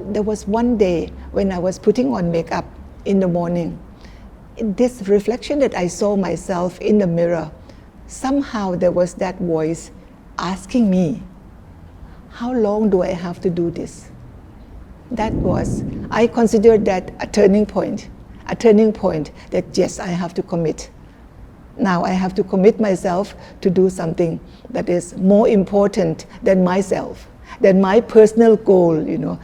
there was one day when I was putting on makeup in the morning. This reflection that I saw myself in the mirror, somehow there was that voice asking me, how long do I have to do this? I considered that a turning point that yes, I have to commit. Now I have to commit myself to do something that is more important than myself, than my personal goal,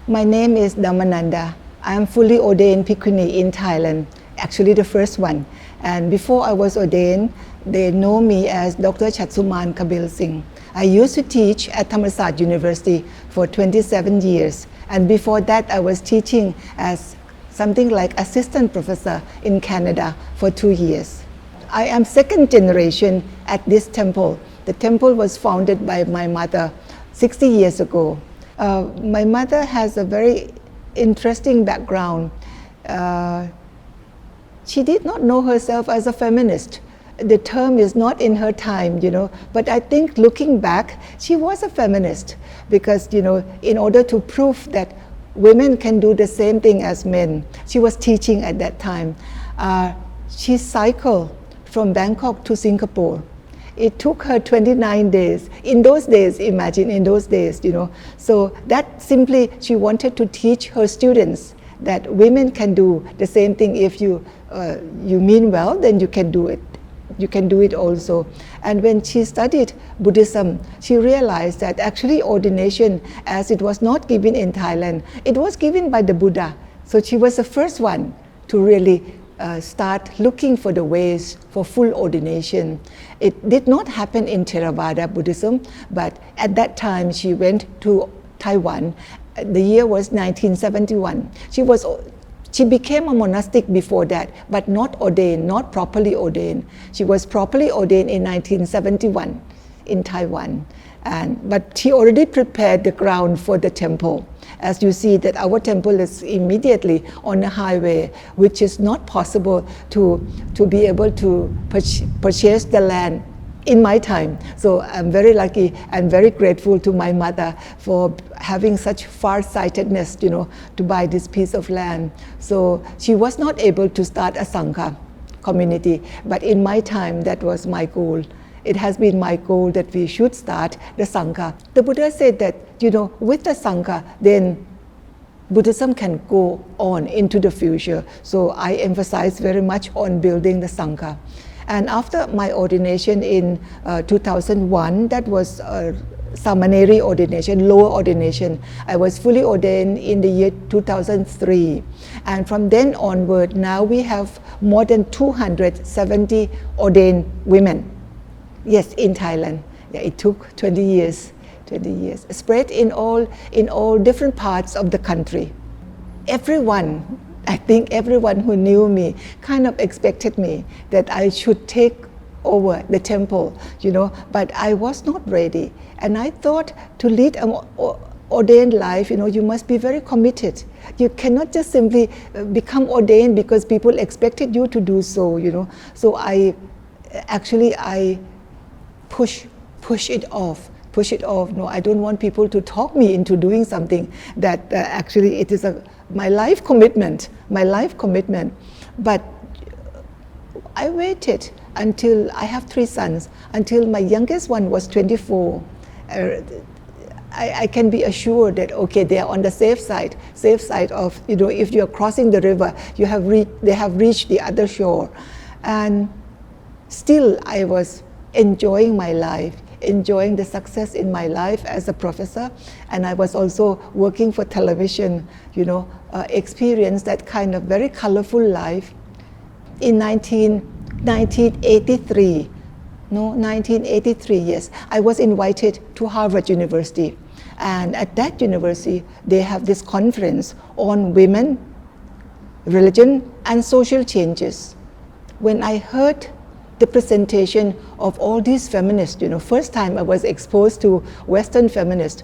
My name is Dhammananda. I am fully ordained Bhikkhuni in Thailand, actually the first one. And before I was ordained, they know me as Dr. Chatsuman Kabil Singh. I used to teach at Thammasat University for 27 years. And before that, I was teaching as something like assistant professor in Canada for 2 years. I am second generation at this temple. The temple was founded by my mother 60 years ago. My mother has a very interesting background. She did not know herself as a feminist. The term is not in her time, but I think looking back, she was a feminist because, in order to prove that women can do the same thing as men, she was teaching at that time. She cycled from Bangkok to Singapore. It took her 29 days. In those days, imagine, So that simply, she wanted to teach her students that women can do the same thing. If you mean well, then you can do it. You can do it also. And when she studied Buddhism, she realized that actually ordination, as it was not given in Thailand, it was given by the Buddha. So she was the first one to really start looking for the ways for full ordination. It did not happen in Theravada Buddhism, but at that time she went to Taiwan. The year was 1971. She became a monastic before that, but not ordained, not properly ordained. She was properly ordained in 1971 in Taiwan. But she already prepared the ground for the temple. As you see that our temple is immediately on a highway, which is not possible to be able to purchase the land in my time. So I'm very lucky and very grateful to my mother for having such far-sightedness, to buy this piece of land. So she was not able to start a Sangha community, but in my time, that was my goal. It has been my goal that we should start the Sangha. The Buddha said that, with the Sangha, then Buddhism can go on into the future. So I emphasize very much on building the Sangha. And after my ordination in 2001, that was a Samaneri ordination, lower ordination. I was fully ordained in the year 2003. And from then onward, now we have more than 270 ordained women. Yes, in Thailand. Yeah, it took 20 years, spread in all different parts of the country. I think everyone who knew me kind of expected me that I should take over the temple, but I was not ready. And I thought to lead an ordained life, you must be very committed. You cannot just simply become ordained because people expected you to do so, So I push it off. No, I don't want people to talk me into doing something that actually it is my life commitment. But I waited until I have 3 sons, until my youngest one was 24. I can be assured that, okay, they are on the safe side of, if you're crossing the river, they have reached the other shore. And still I was enjoying my life, enjoying the success in my life as a professor, and I was also working for television, experienced that kind of very colorful life. In 1983, yes, I was invited to Harvard University, and at that university, they have this conference on women, religion, and social changes. When I heard the presentation of all these feminists, first time I was exposed to Western feminists,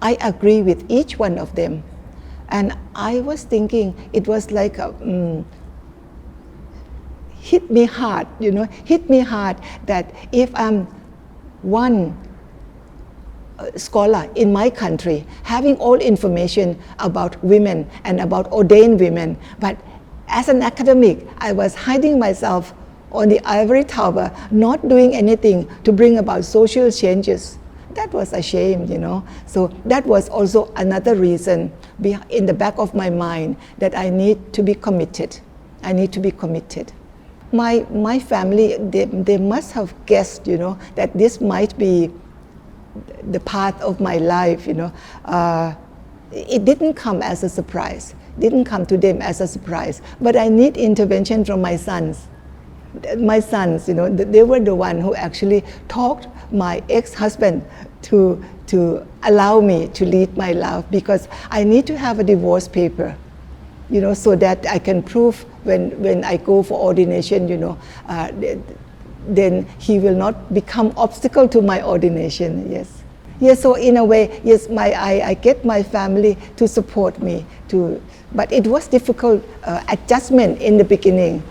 I agree with each one of them. And I was thinking it was like hit me hard, hit me hard that if I'm one scholar in my country, having all information about women and about ordained women, but as an academic, I was hiding myself on the ivory tower, not doing anything to bring about social changes. That was a shame, So that was also another reason in the back of my mind that I need to be committed. I need to be committed. My family, they must have guessed, that this might be the path of my life, It didn't come as a surprise. Didn't come to them as a surprise. But I need intervention from my sons. My sons, they were the one who actually talked my ex-husband to allow me to lead my life, because I need to have a divorce paper, so that I can prove when I go for ordination, then he will not become obstacle to my ordination. Yes, so in a way, yes, I get my family to support me, but it was difficult adjustment in the beginning.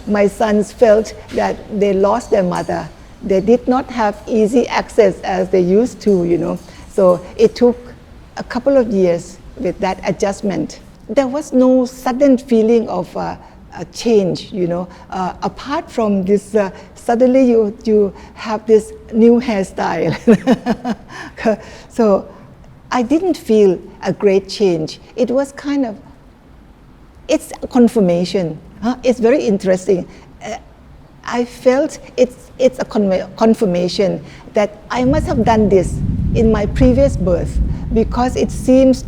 My sons felt that they lost their mother. They did not have easy access as they used to, So it took a couple of years with that adjustment. There was no sudden feeling of a change, apart from this, suddenly you have this new hairstyle. So I didn't feel a great change. It was it's a confirmation. It's very interesting. I felt it's a confirmation that I must have done this in my previous birth, because it seems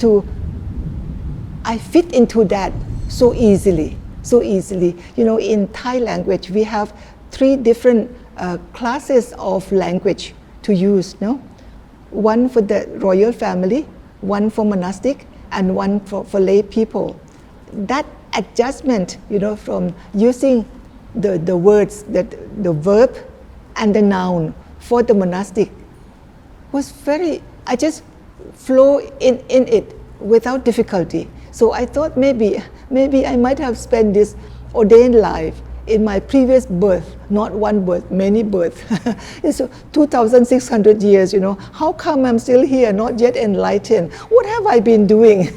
I fit into that so easily. In Thai language, we have 3 different classes of language to use, no? One for the royal family, one for monastic, and one for lay people. That adjustment, from using the words, the verb and the noun for the monastic was I just flow in it without difficulty. So I thought maybe I might have spent this ordained life in my previous birth, not one birth, many births. It's 2,600 years, How come I'm still here, not yet enlightened? What have I been doing?